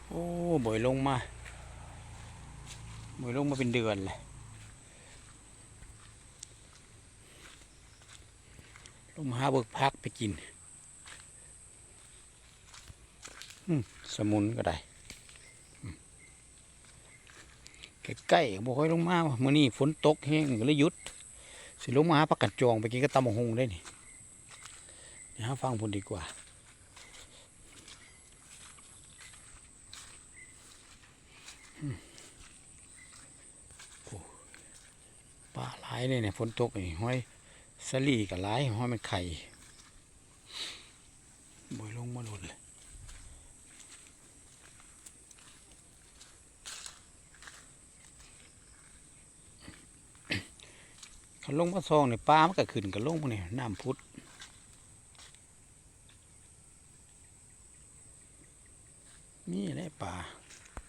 โอ้บ่อยลงมาบ่อยลงมาเป็นเดือนเลยลงมาหาเบิกพักไปกินสมุนก็ได้ใกล้ๆบ่ค่อยลงมามื้อนี้ฝนตกแห้งก็เลยหยุดสิลงมาหาผักกัดจองไปกินกับตำบักหุ่งได้นี่เดี๋ยวหาฟังพุ่นดีกว่าปลาหลายเลยเนี่ยฝนตกนี่ห้อยสลีกับหลายห้อยมันไข่บ่อยลงมาหลุดเลยคันลงมาซองเนี่ยปลามันก็ขึ้นกับลงมาเนี่ยน้ำพุดนี่แหละปลา